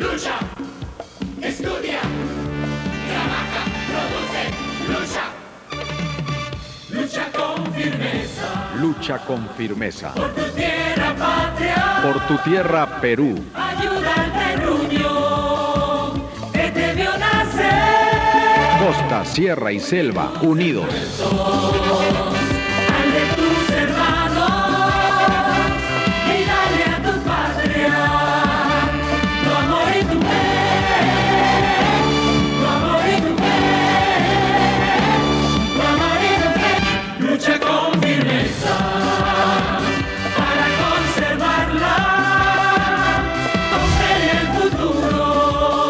lucha, estudia, trabaja, produce, lucha. Lucha con firmeza. Lucha con firmeza. Por tu tierra patria. Por tu tierra Perú. Ayuda al terruño que te vio nacer. Costa, sierra y selva unidos. Al de tus hermanos y dale a tu patria tu amor y tu fe, tu amor y tu fe, tu amor y tu fe. Lucha con firmeza para conservarla, con fe en el futuro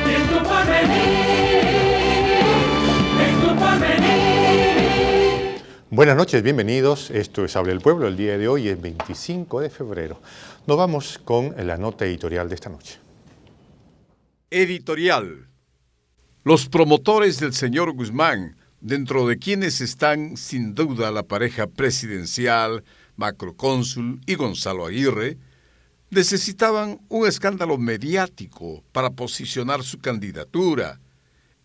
y en tu porvenir, en tu porvenir. Buenas noches, bienvenidos. Esto es Habla el Pueblo. El día de hoy es 25 de febrero. Nos vamos con la nota editorial de esta noche. Editorial. Los promotores del señor Guzmán, dentro de quienes están sin duda la pareja presidencial, macrocónsul y Gonzalo Aguirre, necesitaban un escándalo mediático para posicionar su candidatura.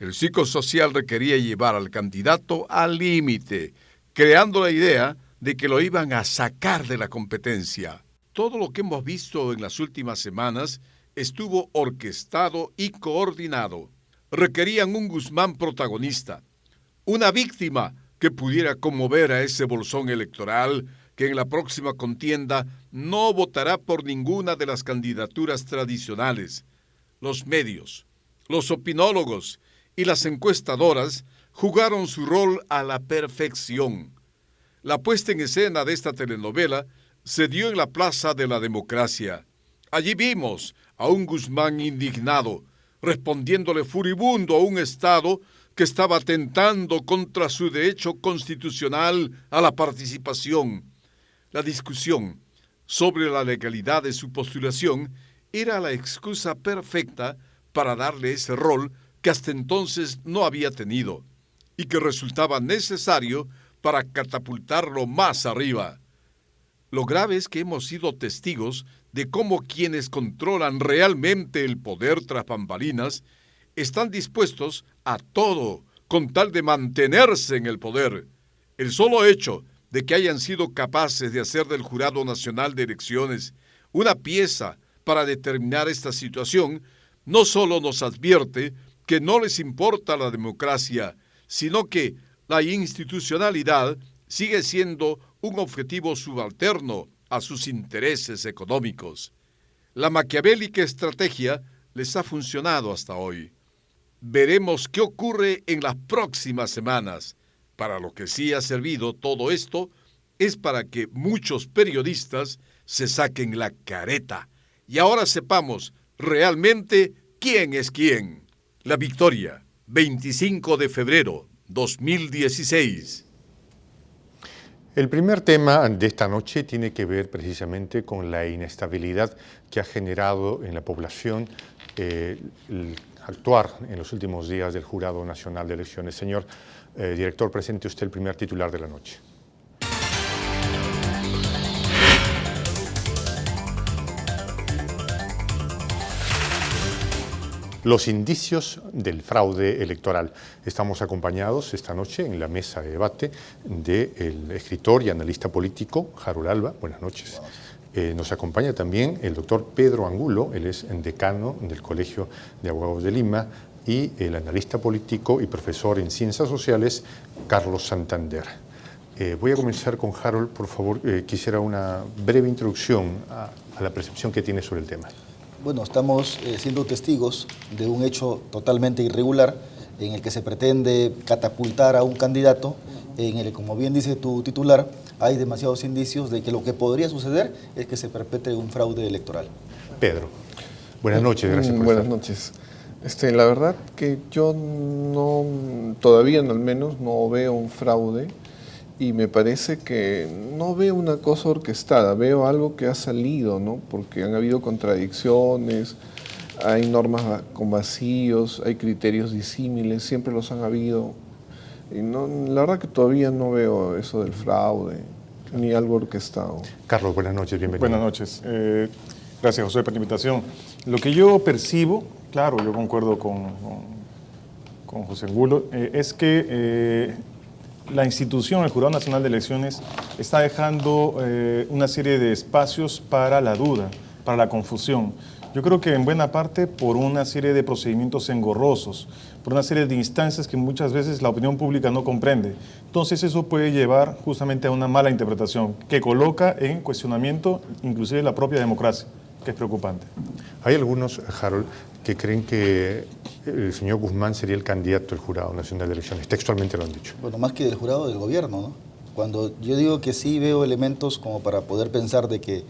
El psicosocial requería llevar al candidato al límite, creando la idea de que lo iban a sacar de la competencia. Todo lo que hemos visto en las últimas semanas estuvo orquestado y coordinado. Requerían un Guzmán protagonista, una víctima que pudiera conmover a ese bolsón electoral que en la próxima contienda no votará por ninguna de las candidaturas tradicionales. Los medios, los opinólogos y las encuestadoras jugaron su rol a la perfección. La puesta en escena de esta telenovela se dio en la Plaza de la Democracia. Allí vimos a un Guzmán indignado, respondiéndole furibundo a un Estado que estaba atentando contra su derecho constitucional a la participación. La discusión sobre la legalidad de su postulación era la excusa perfecta para darle ese rol que hasta entonces no había tenido y que resultaba necesario para catapultarlo más arriba. Lo grave es que hemos sido testigos de cómo quienes controlan realmente el poder tras bambalinas están dispuestos a todo con tal de mantenerse en el poder. El solo hecho de que hayan sido capaces de hacer del Jurado Nacional de Elecciones una pieza para determinar esta situación no solo nos advierte que no les importa la democracia, sino que la institucionalidad sigue siendo un objetivo subalterno a sus intereses económicos. La maquiavélica estrategia les ha funcionado hasta hoy. Veremos qué ocurre en las próximas semanas. Para lo que sí ha servido todo esto es para que muchos periodistas se saquen la careta y ahora sepamos realmente quién es quién. La Victoria, 25 de febrero 2016. El primer tema de esta noche tiene que ver precisamente con la inestabilidad que ha generado en la población el actuar en los últimos días del Jurado Nacional de Elecciones. Señor director, presente usted el primer titular de la noche. Los indicios del fraude electoral. Estamos acompañados esta noche en la mesa de debate del escritor y analista político Harold Alba. Buenas noches. Nos acompaña también el doctor Pedro Angulo, él es decano del Colegio de Abogados de Lima, y el analista político y profesor en Ciencias Sociales, Carlos Santander. Voy a comenzar con Harold, por favor. Quisiera una breve introducción a la percepción que tiene sobre el tema. Bueno, estamos siendo testigos de un hecho totalmente irregular en el que se pretende catapultar a un candidato, en el que, como bien dice tu titular, hay demasiados indicios de que lo que podría suceder es que se perpetre un fraude electoral. Pedro, buenas noches, gracias por Buenas estar. noches. La verdad que yo no, todavía al menos no veo un fraude y me parece que no veo una cosa orquestada, veo algo que ha salido, ¿no? Porque han habido contradicciones, hay normas con vacíos, hay criterios disímiles, siempre los han habido. Y no, la verdad que todavía no veo eso del fraude, ni algo orquestado. Carlos, buenas noches, bienvenido. Buenas noches. Gracias, José, por la invitación. Lo que yo percibo, claro, yo concuerdo con José Angulo, es que la institución, el Jurado Nacional de Elecciones, está dejando una serie de espacios para la duda, para la confusión. Yo creo que en buena parte por una serie de procedimientos engorrosos, por una serie de instancias que muchas veces la opinión pública no comprende. Entonces eso puede llevar justamente a una mala interpretación que coloca en cuestionamiento inclusive la propia democracia, que es preocupante. Hay algunos, Harold, que creen que el señor Guzmán sería el candidato del Jurado Nacional de Elecciones. Textualmente lo han dicho. Bueno, más que del jurado, del gobierno, ¿no? Cuando yo digo que sí veo elementos como para poder pensar de que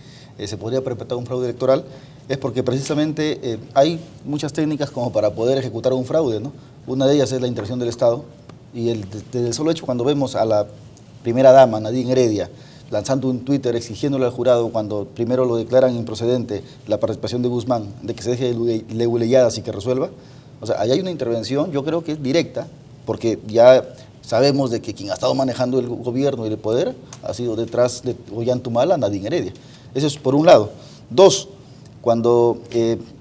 se podría perpetrar un fraude electoral, es porque precisamente hay muchas técnicas como para poder ejecutar un fraude, ¿no? Una de ellas es la intervención del Estado, y desde el solo hecho cuando vemos a la primera dama, Nadine Heredia, lanzando un Twitter exigiéndole al jurado, cuando primero lo declaran improcedente, la participación de Guzmán, de que se deje de leguleyadas y que resuelva, o sea, ahí hay una intervención, yo creo que es directa, porque ya sabemos de que quien ha estado manejando el gobierno y el poder ha sido detrás de Ollantumala, Nadine Heredia. Eso es por un lado. Dos, cuando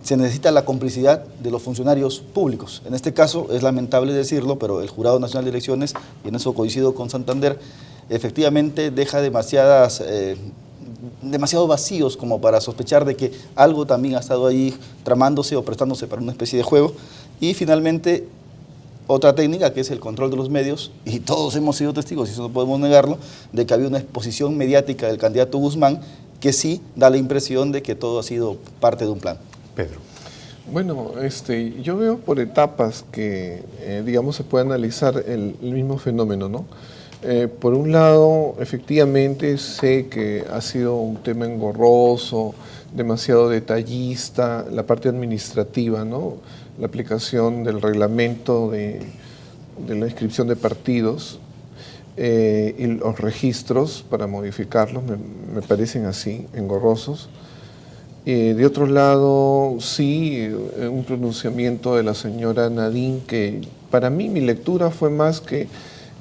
se necesita la complicidad de los funcionarios públicos. En este caso, es lamentable decirlo, pero el Jurado Nacional de Elecciones, y en eso coincido con Santander, efectivamente deja demasiado vacíos como para sospechar de que algo también ha estado ahí tramándose o prestándose para una especie de juego. Y finalmente, otra técnica que es el control de los medios, y todos hemos sido testigos, y eso no podemos negarlo, de que había una exposición mediática del candidato Guzmán que sí da la impresión de que todo ha sido parte de un plan. Pedro. Bueno, yo veo por etapas que, digamos, se puede analizar el mismo fenómeno, ¿no? Por un lado, efectivamente, sé que ha sido un tema engorroso, demasiado detallista, la parte administrativa, ¿no? La aplicación del reglamento de la inscripción de partidos y los registros para modificarlos me parecen así, engorrosos. De otro lado, sí, un pronunciamiento de la señora Nadine que para mí mi lectura fue más que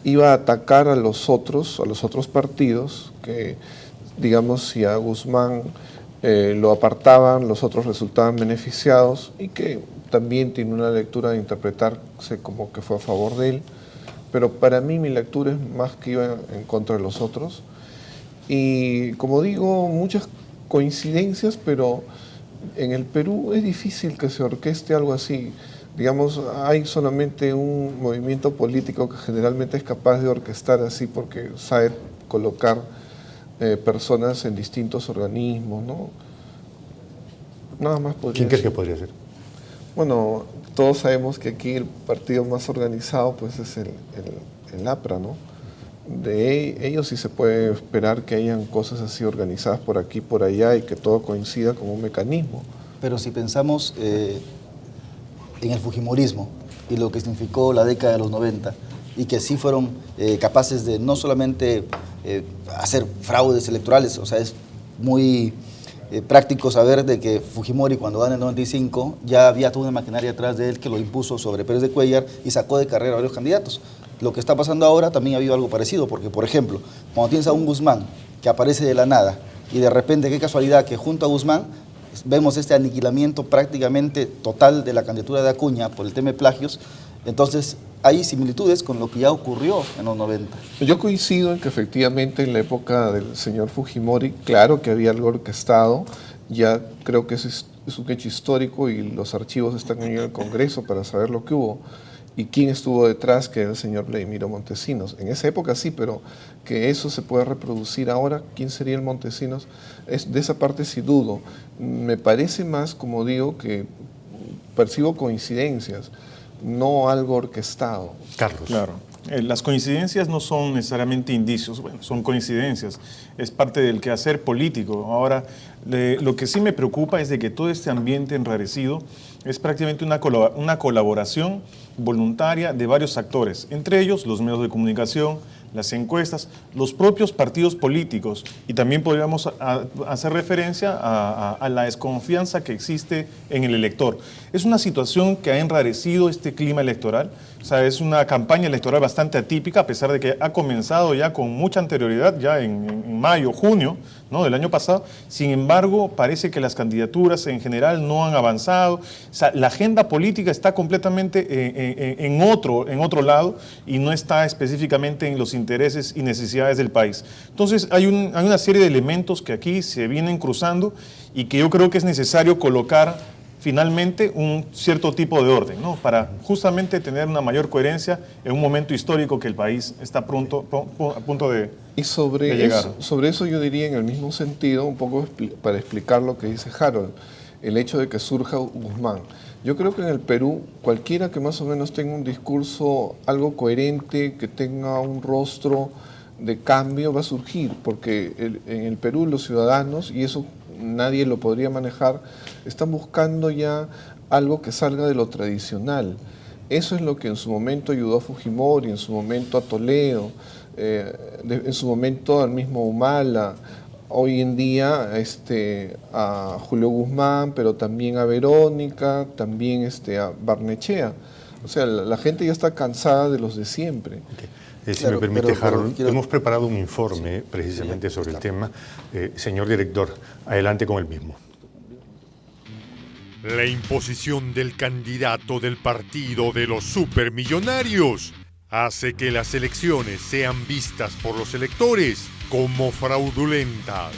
iba a atacar a los otros partidos, que digamos si a Guzmán lo apartaban, los otros resultaban beneficiados, y que también tiene una lectura de interpretarse como que fue a favor de él, pero para mí mi lectura es más que iba en contra de los otros. Y como digo, muchas coincidencias, pero en el Perú es difícil que se orqueste algo así. Digamos, hay solamente un movimiento político que generalmente es capaz de orquestar así porque sabe colocar personas en distintos organismos, ¿no? Nada más podría ¿Quién crees ser. que podría ser? Bueno, todos sabemos que aquí el partido más organizado pues es el APRA, ¿no? De ellos sí se puede esperar que hayan cosas así organizadas por aquí, por allá, y que todo coincida como un mecanismo. Pero si pensamos en el fujimorismo y lo que significó la década de los 90, y que sí fueron capaces de no solamente hacer fraudes electorales, o sea, es muy práctico saber de que Fujimori, cuando gana en el 95, ya había toda una maquinaria atrás de él que lo impuso sobre Pérez de Cuéllar y sacó de carrera a varios candidatos. Lo que está pasando ahora también ha habido algo parecido, porque, por ejemplo, cuando tienes a un Guzmán que aparece de la nada y de repente, qué casualidad que junto a Guzmán vemos este aniquilamiento prácticamente total de la candidatura de Acuña por el tema de plagios, entonces hay similitudes con lo que ya ocurrió en los 90. Yo coincido en que efectivamente en la época del señor Fujimori, claro que había algo orquestado, ya creo que es un hecho histórico y los archivos están en el Congreso para saber lo que hubo. ¿Y quién estuvo detrás? Que era el señor Vladimiro Montesinos. En esa época sí, pero que eso se puede reproducir ahora, ¿quién sería el Montesinos? De esa parte sí dudo. Me parece más, como digo, que percibo coincidencias, no algo orquestado. Carlos. Claro. Las coincidencias no son necesariamente indicios, bueno, son coincidencias, es parte del quehacer político. Ahora, lo que sí me preocupa es de que todo este ambiente enrarecido es prácticamente una colaboración voluntaria de varios actores, entre ellos los medios de comunicación, las encuestas, los propios partidos políticos, y también podríamos hacer referencia a la desconfianza que existe en el elector. Es una situación que ha enrarecido este clima electoral O sea, es una campaña electoral bastante atípica, a pesar de que ha comenzado ya con mucha anterioridad, ya en mayo, junio, ¿no?, del año pasado. Sin embargo, parece que las candidaturas en general no han avanzado. O sea, la agenda política está completamente en otro lado y no está específicamente en los intereses y necesidades del país. Entonces, hay una serie de elementos que aquí se vienen cruzando y que yo creo que es necesario colocar finalmente un cierto tipo de orden, ¿no?, para justamente tener una mayor coherencia en un momento histórico que el país está a punto de Y sobre llegar. sobre eso yo diría en el mismo sentido, un poco para explicar lo que dice Harold, el hecho de que surja Guzmán. Yo creo que en el Perú, cualquiera que más o menos tenga un discurso algo coherente, que tenga un rostro de cambio, va a surgir, porque en el Perú los ciudadanos, y eso nadie lo podría manejar, están buscando ya algo que salga de lo tradicional. Eso es lo que en su momento ayudó a Fujimori, en su momento a Toledo, en su momento al mismo Humala, hoy en día a Julio Guzmán, pero también a Verónica, también a Barnechea. O sea, la gente ya está cansada de los de siempre. Si Claro, me permite, pero Harold, quiero- hemos preparado un informe precisamente sobre el tema. Señor director, adelante con el mismo. La imposición del candidato del partido de los supermillonarios hace que las elecciones sean vistas por los electores como fraudulentas.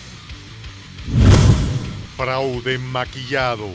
Fraude maquillado.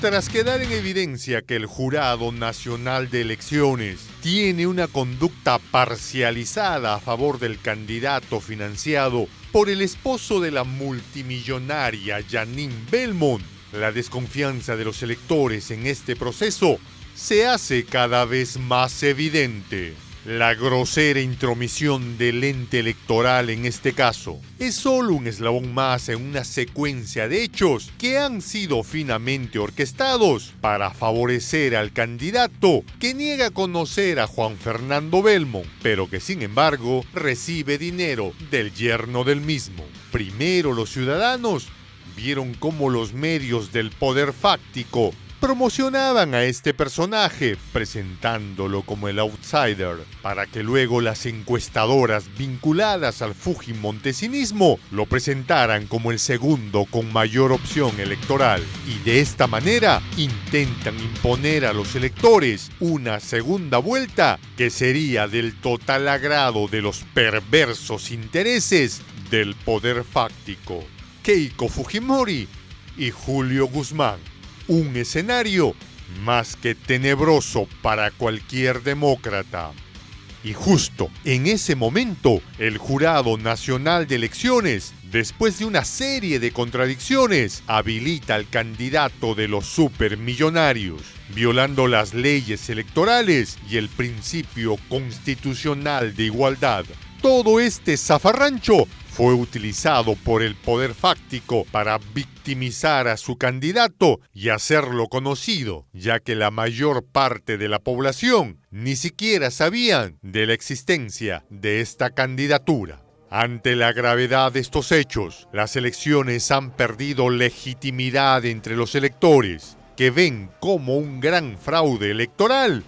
Tras quedar en evidencia que el Jurado Nacional de Elecciones tiene una conducta parcializada a favor del candidato financiado por el esposo de la multimillonaria Janine Belmont, la desconfianza de los electores en este proceso se hace cada vez más evidente. La grosera intromisión del ente electoral en este caso es solo un eslabón más en una secuencia de hechos que han sido finamente orquestados para favorecer al candidato que niega conocer a Juan Fernando Belmont, pero que sin embargo recibe dinero del yerno del mismo. Primero los ciudadanos vieron cómo los medios del poder fáctico promocionaban a este personaje, presentándolo como el outsider, para que luego las encuestadoras vinculadas al fujimontesinismo lo presentaran como el segundo con mayor opción electoral. Y de esta manera intentan imponer a los electores una segunda vuelta que sería del total agrado de los perversos intereses del poder fáctico, Keiko Fujimori y Julio Guzmán. Un escenario más que tenebroso para cualquier demócrata. Y justo en ese momento, el Jurado Nacional de Elecciones, después de una serie de contradicciones, habilita al candidato de los supermillonarios, violando las leyes electorales y el principio constitucional de igualdad. Todo este zafarrancho fue utilizado por el poder fáctico para victimizar a su candidato y hacerlo conocido, ya que la mayor parte de la población ni siquiera sabían de la existencia de esta candidatura. Ante la gravedad de estos hechos, las elecciones han perdido legitimidad entre los electores, que ven como un gran fraude electoral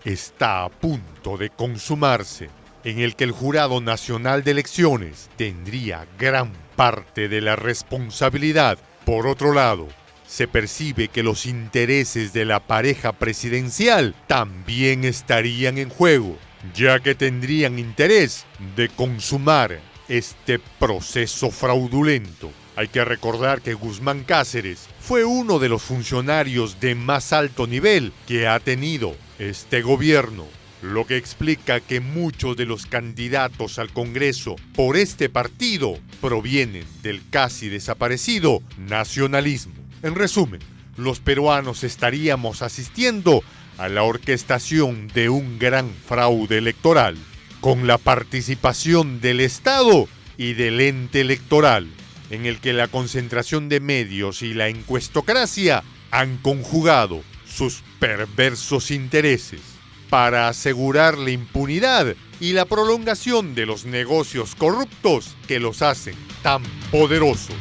está a punto de consumarse, en el que el Jurado Nacional de Elecciones tendría gran parte de la responsabilidad. Por otro lado, se percibe que los intereses de la pareja presidencial también estarían en juego, ya que tendrían interés de consumar este proceso fraudulento. Hay que recordar que Guzmán Cáceres fue uno de los funcionarios de más alto nivel que ha tenido este gobierno, lo que explica que muchos de los candidatos al Congreso por este partido provienen del casi desaparecido nacionalismo. En resumen, los peruanos estaríamos asistiendo a la orquestación de un gran fraude electoral, con la participación del Estado y del ente electoral, en el que la concentración de medios y la encuestocracia han conjugado sus perversos intereses para asegurar la impunidad y la prolongación de los negocios corruptos que los hacen tan poderosos.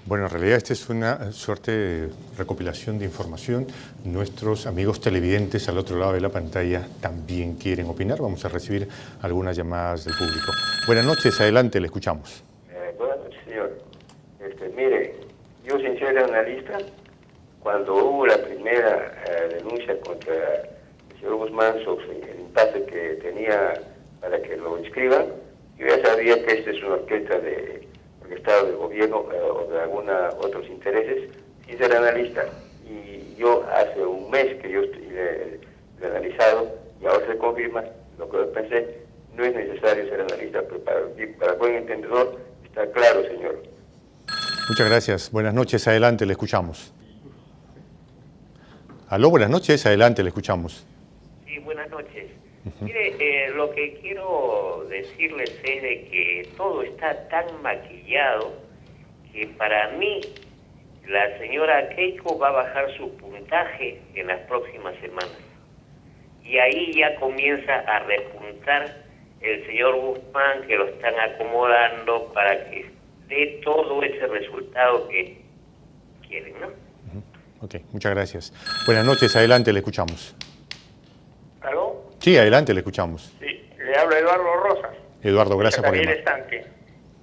Bueno, en realidad esta es una suerte de recopilación de información. Nuestros amigos televidentes al otro lado de la pantalla también quieren opinar. Vamos a recibir algunas llamadas del público. Buenas noches, adelante, le escuchamos. Buenas noches, señor. Mire, yo sin ser analista, cuando hubo la primera denuncia contra el señor Guzmán sobre el impasse que tenía para que lo inscriban, yo ya sabía que esta es una orquesta de Estado del gobierno o de alguna otros intereses, sin ser analista. Y yo hace un mes que yo he analizado y ahora se confirma lo que yo pensé, no es necesario ser analista, pero para buen entendedor está claro, señor. Muchas gracias. Buenas noches, adelante, le escuchamos. Aló, buenas noches, adelante, le escuchamos. Sí, buenas noches. Mire, lo que quiero decirles es de que todo está tan maquillado que para mí la señora Keiko va a bajar su puntaje en las próximas semanas. Y ahí ya comienza a repuntar el señor Guzmán, que lo están acomodando para que dé todo ese resultado que quieren, ¿no? Ok, muchas gracias. Buenas noches, adelante, le escuchamos. ¿Aló? Sí, adelante, le escuchamos. Sí, le habla Eduardo Rosas. Eduardo, gracias por llamar. Estanque.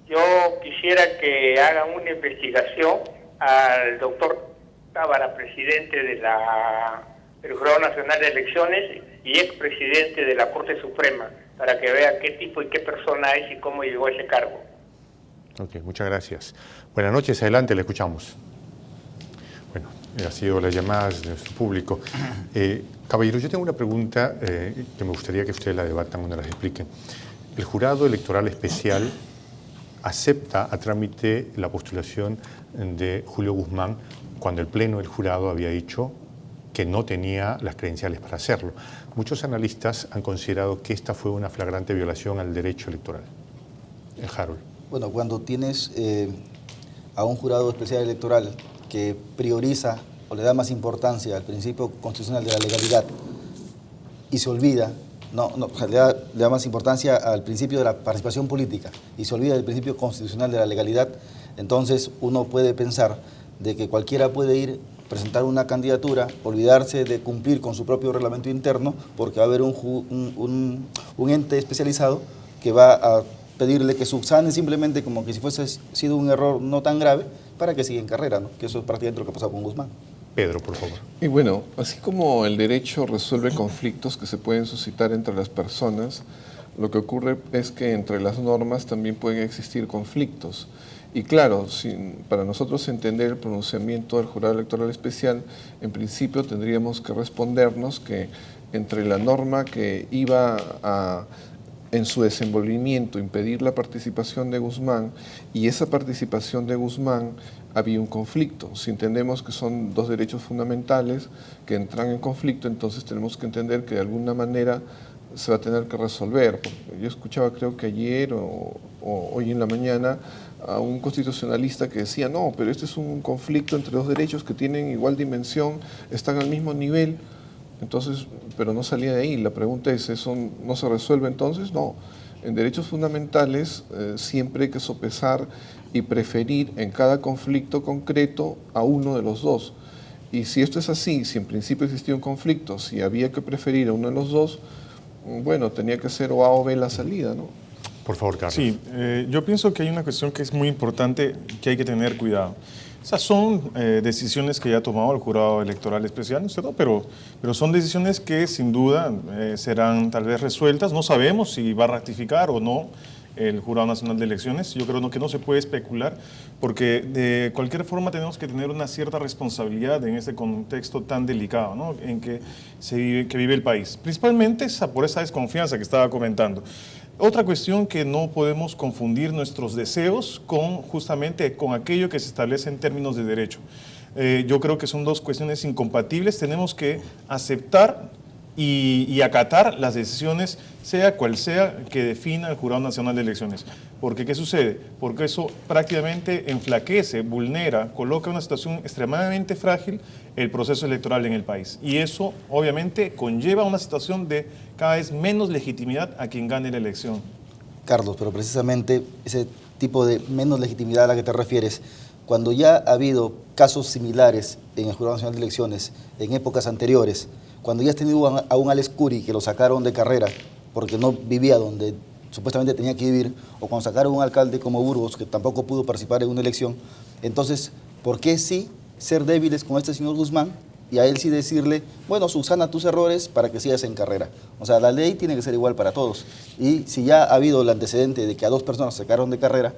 Yo quisiera que hagan una investigación al doctor Tábara, presidente del Jurado Nacional de Elecciones y expresidente de la Corte Suprema, para que vea qué tipo y qué persona es y cómo llegó a ese cargo. Ok, muchas gracias. Buenas noches, adelante, le escuchamos. Bueno, ha sido las llamadas de nuestro público. Caballero, yo tengo una pregunta que me gustaría que ustedes la debatan o nos la expliquen. El Jurado Electoral Especial acepta a trámite la postulación de Julio Guzmán cuando el Pleno del Jurado había dicho que no tenía las credenciales para hacerlo. Muchos analistas han considerado que esta fue una flagrante violación al derecho electoral. Harold. Bueno, cuando tienes a un jurado especial electoral que prioriza o le da más importancia al principio constitucional de la legalidad y se olvida, le da más importancia al principio de la participación política y se olvida del principio constitucional de la legalidad, entonces uno puede pensar de que cualquiera puede ir, presentar una candidatura, olvidarse de cumplir con su propio reglamento interno, porque va a haber un ente especializado que va a pedirle que subsane simplemente como que si fuese sido un error no tan grave para que siga en carrera, ¿no? Que eso es prácticamente lo que ha pasado con Guzmán. Pedro, por favor. Y bueno, así como el derecho resuelve conflictos que se pueden suscitar entre las personas, lo que ocurre es que entre las normas también pueden existir conflictos. Y claro, para nosotros entender el pronunciamiento del Jurado Electoral Especial, en principio tendríamos que respondernos que entre la norma que iba a, en su desenvolvimiento, impedir la participación de Guzmán y esa participación de Guzmán había un conflicto. Si entendemos que son dos derechos fundamentales que entran en conflicto, entonces tenemos que entender que de alguna manera se va a tener que resolver. Yo escuchaba, creo que ayer o hoy en la mañana, a un constitucionalista que decía, no, pero este es un conflicto entre dos derechos que tienen igual dimensión, están al mismo nivel. Entonces, pero no salía de ahí. La pregunta es, ¿eso no se resuelve entonces? No. En derechos fundamentales siempre hay que sopesar y preferir en cada conflicto concreto a uno de los dos. Y si esto es así, si en principio existía un conflicto, si había que preferir a uno de los dos, bueno, tenía que ser o A o B la salida, ¿no? Por favor, Carlos. Sí, yo pienso que hay una cuestión que es muy importante, que hay que tener cuidado. Esas son decisiones que ya ha tomado el Jurado Electoral Especial, ¿no es cierto? Pero son decisiones que sin duda serán tal vez resueltas. No sabemos si va a ratificar o no el Jurado Nacional de Elecciones. Yo creo que no se puede especular, porque de cualquier forma tenemos que tener una cierta responsabilidad en este contexto tan delicado, ¿no? En que vive el país. Principalmente por esa desconfianza que estaba comentando. Otra cuestión que no podemos confundir nuestros deseos justamente con aquello que se establece en términos de derecho. Yo creo que son dos cuestiones incompatibles. Tenemos que aceptar y acatar las decisiones, sea cual sea que defina el Jurado Nacional de Elecciones. Porque, ¿qué sucede? Porque eso prácticamente enflaquece, vulnera, coloca en una situación extremadamente frágil el proceso electoral en el país. Y eso, obviamente, conlleva una situación de cada vez menos legitimidad a quien gane la elección. Carlos, pero precisamente ese tipo de menos legitimidad a la que te refieres cuando ya ha habido casos similares en el Jurado Nacional de Elecciones en épocas anteriores, cuando ya has tenido a un Alex Curi que lo sacaron de carrera porque no vivía donde supuestamente tenía que vivir, o cuando sacaron a un alcalde como Burgos que tampoco pudo participar en una elección, entonces, ¿por qué sí ser débiles con este señor Guzmán y a él sí decirle, bueno, subsana tus errores para que sigas en carrera? O sea, la ley tiene que ser igual para todos. Y si ya ha habido el antecedente de que a 2 personas sacaron de carrera,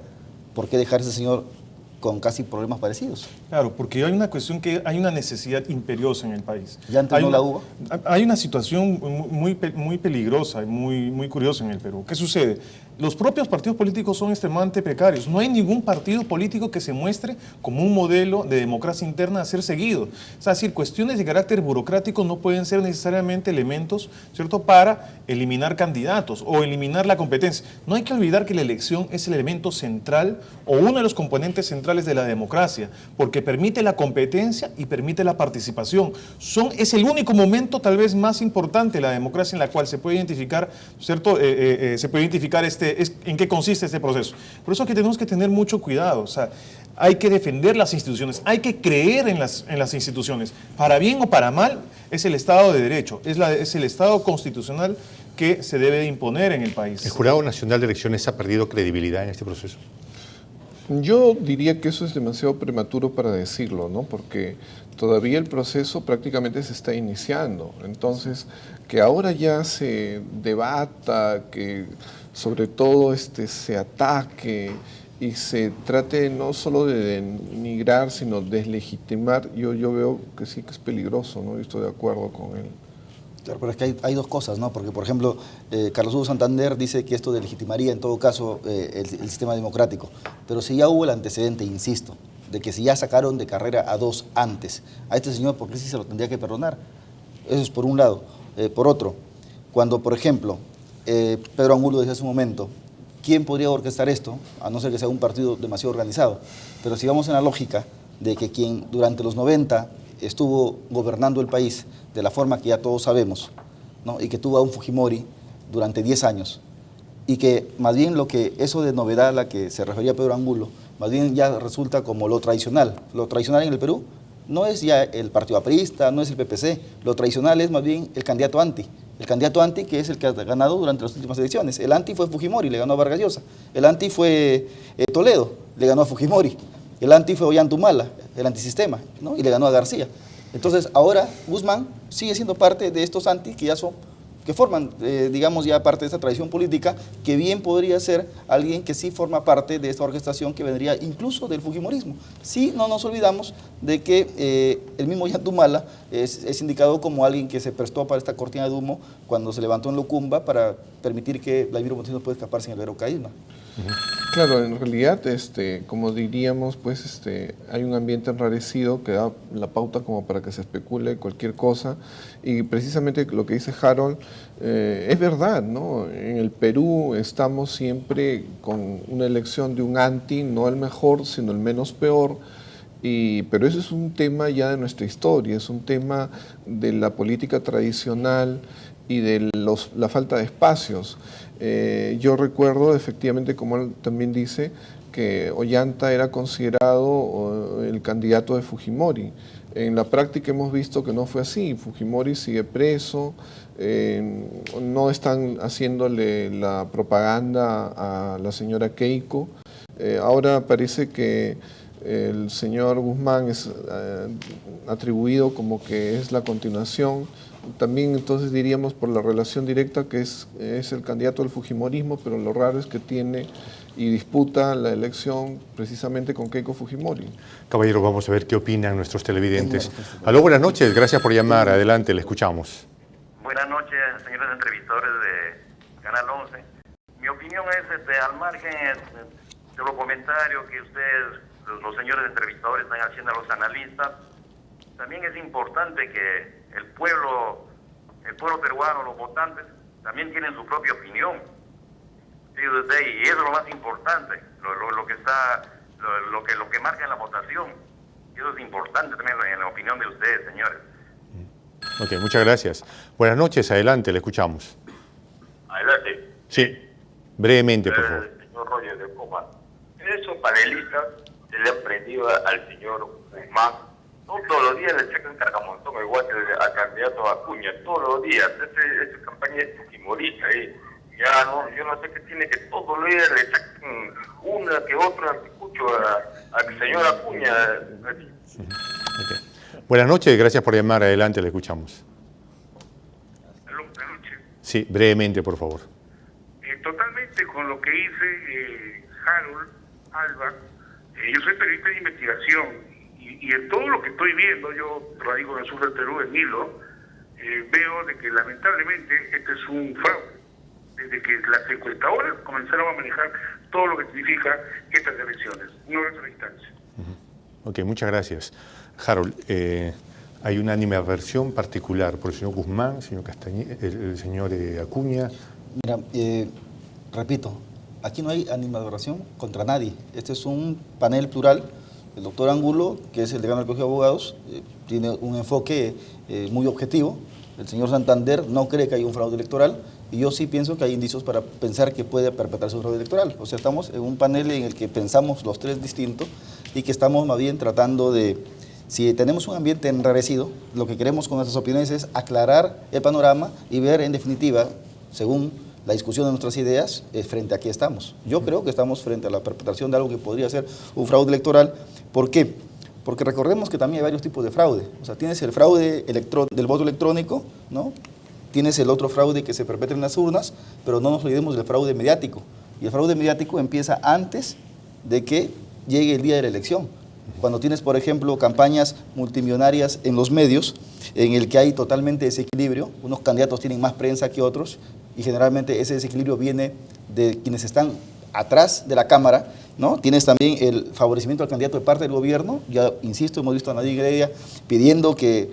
¿por qué dejar a ese señor con casi problemas parecidos? Claro, porque hay una cuestión que hay una necesidad imperiosa en el país. ¿Ya antes no la hubo? Hay una situación muy peligrosa y muy curiosa en el Perú. ¿Qué sucede? Los propios partidos políticos son extremadamente precarios. No hay ningún partido político que se muestre como un modelo de democracia interna a ser seguido. Es decir, cuestiones de carácter burocrático no pueden ser necesariamente elementos, ¿cierto?, para eliminar candidatos o eliminar la competencia. No hay que olvidar que la elección es el elemento central o uno de los componentes centrales de la democracia, porque permite la competencia y permite la participación. Es el único momento tal vez más importante de la democracia en la cual se puede identificar, ¿cierto?, se puede identificar en qué consiste este proceso. Por eso que tenemos que tener mucho cuidado. O sea, hay que defender las instituciones, hay que creer en las instituciones. Para bien o para mal, es el Estado de Derecho, es el Estado constitucional que se debe de imponer en el país. ¿El Jurado Nacional de Elecciones ha perdido credibilidad en este proceso? Yo diría que eso es demasiado prematuro para decirlo, ¿no? Porque todavía el proceso prácticamente se está iniciando. Entonces, que ahora ya se debata, que sobre todo se ataque y se trate no solo de denigrar, sino deslegitimar, yo veo que sí que es peligroso, ¿no? Y estoy de acuerdo con él. Claro, pero es que hay 2 cosas, ¿no? Porque, por ejemplo, Carlos Hugo Santander dice que esto delegitimaría en todo caso el sistema democrático. Pero si ya hubo el antecedente, insisto, de que si ya sacaron de carrera a 2 antes, a este señor, ¿por qué sí se lo tendría que perdonar? Eso es por un lado. Por otro, cuando, por ejemplo, Pedro Angulo decía hace un momento, ¿quién podría orquestar esto? A no ser que sea un partido demasiado organizado. Pero si vamos en la lógica de que quien durante los 90 estuvo gobernando el país de la forma que ya todos sabemos, ¿no? Y que tuvo a un Fujimori durante 10 años, y que más bien eso de novedad a la que se refería Pedro Angulo, más bien ya resulta como lo tradicional. Lo tradicional en el Perú no es ya el partido aprista, no es el PPC, lo tradicional es más bien el candidato anti. El candidato anti, que es el que ha ganado durante las últimas elecciones. El anti fue Fujimori, le ganó a Vargas Llosa. El anti fue Toledo, le ganó a Fujimori. El anti fue Ollantumala, el antisistema, ¿no? Y le ganó a García. Entonces, ahora Guzmán sigue siendo parte de estos anti que forman, digamos, ya parte de esta tradición política, que bien podría ser alguien que sí forma parte de esta orquestación que vendría incluso del fujimorismo. Sí, no nos olvidamos de que el mismo Ollantumala es indicado como alguien que se prestó para esta cortina de humo cuando se levantó en Locumba para permitir que Vladimiro Montesinos pueda escapar sin el Vero Caísma. Claro, en realidad, como diríamos, pues hay un ambiente enrarecido que da la pauta como para que se especule cualquier cosa, y precisamente lo que dice Harold es verdad, ¿no? En el Perú estamos siempre con una elección de un anti, no el mejor, sino el menos peor. Pero eso es un tema ya de nuestra historia, es un tema de la política tradicional y de la falta de espacios. Yo recuerdo efectivamente, como él también dice, que Ollanta era considerado el candidato de Fujimori. En la práctica hemos visto que no fue así. Fujimori sigue preso, no están haciéndole la propaganda a la señora Keiko. Ahora parece que el señor Guzmán es atribuido como que es la continuación. También entonces diríamos por la relación directa que es el candidato del fujimorismo, pero lo raro es que tiene y disputa la elección precisamente con Keiko Fujimori. Caballero, vamos a ver qué opinan nuestros televidentes. Aló, buenas noches, gracias por llamar. Adelante, le escuchamos. Buenas noches, señores entrevistadores de Canal 11. Mi opinión es, al margen de los comentarios que ustedes, los señores entrevistadores, están haciendo a los analistas, también es importante que el pueblo peruano, los votantes, también tienen su propia opinión. ¿Sí? Y eso es lo más importante, lo que marca en la votación. Y eso es importante también en la opinión de ustedes, señores. Ok, muchas gracias. Buenas noches, adelante, le escuchamos. Adelante. Sí, brevemente, por favor. Señor Roger de Coma. Esos panelistas se le ha prendido al señor Guzmán. Todos los días le sacan cargamontón el guante al candidato Acuña, todos los días. Esa campaña es fujimorista ahí. Ya no, yo no sé qué tiene, que todos los días le sacan una que otra, escucho al señor Acuña. Okay. Buenas noches, gracias por llamar. Adelante, le escuchamos. Buenas noches. Sí, brevemente, por favor. Totalmente con lo que dice Harold Alba. Yo soy periodista de investigación y en todo lo que estoy viendo, yo radico en el sur del Perú, en Hilo, veo de que lamentablemente este es un fraude. Desde que las encuestadoras comenzaron a manejar todo lo que significa estas elecciones, no en otra instancia. Ok, muchas gracias. Harold, hay una animadversión particular por el señor Guzmán, el señor Acuña. Mira, repito, aquí no hay animadversión contra nadie. Este es un panel plural. El doctor Angulo, que es el decano del Colegio de Abogados, tiene un enfoque muy objetivo. El señor Santander no cree que hay un fraude electoral y yo sí pienso que hay indicios para pensar que puede perpetrarse un fraude electoral. O sea, estamos en un panel en el que pensamos los tres distintos y que estamos más bien tratando de, si tenemos un ambiente enrarecido, lo que queremos con nuestras opiniones es aclarar el panorama y ver en definitiva, según la discusión de nuestras ideas, frente a qué estamos. Yo creo que estamos frente a la perpetración de algo que podría ser un fraude electoral. ¿Por qué? Porque recordemos que también hay varios tipos de fraude. O sea, tienes el fraude del voto electrónico, ¿no? Tienes el otro fraude que se perpetra en las urnas, pero no nos olvidemos del fraude mediático. Y el fraude mediático empieza antes de que llegue el día de la elección. Cuando tienes, por ejemplo, campañas multimillonarias en los medios, en el que hay totalmente desequilibrio, unos candidatos tienen más prensa que otros, y generalmente ese desequilibrio viene de quienes están atrás de la cámara, ¿no? Tienes también el favorecimiento al candidato de parte del gobierno. Ya insisto, hemos visto a Nadir Heredia pidiendo que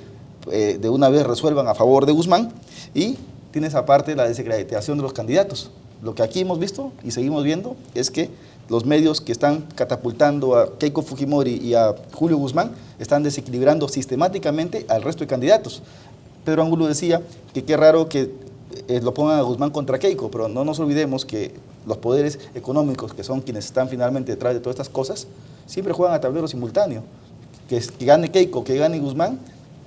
de una vez resuelvan a favor de Guzmán, y tienes aparte la desacreditación de los candidatos. Lo que aquí hemos visto y seguimos viendo es que los medios que están catapultando a Keiko Fujimori y a Julio Guzmán están desequilibrando sistemáticamente al resto de candidatos. Pedro Angulo decía que qué raro que lo pongan a Guzmán contra Keiko, pero no nos olvidemos que los poderes económicos, que son quienes están finalmente detrás de todas estas cosas, siempre juegan a tablero simultáneo. Que gane Keiko, que gane Guzmán,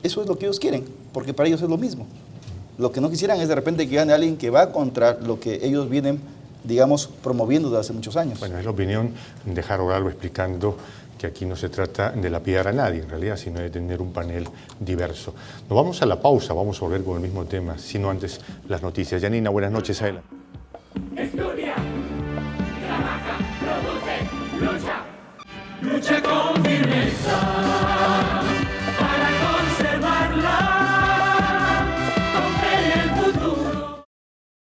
eso es lo que ellos quieren, porque para ellos es lo mismo. Lo que no quisieran es de repente que gane alguien que va contra lo que ellos vienen, digamos, promoviendo desde hace muchos años. Bueno, es la opinión de Harold Alba explicando que aquí no se trata de lapidar a nadie, en realidad, sino de tener un panel diverso. Nos vamos a la pausa, vamos a volver con el mismo tema, sino antes las noticias. Yanina, buenas noches, adelante. Estudia, trabaja, produce, lucha con firmeza.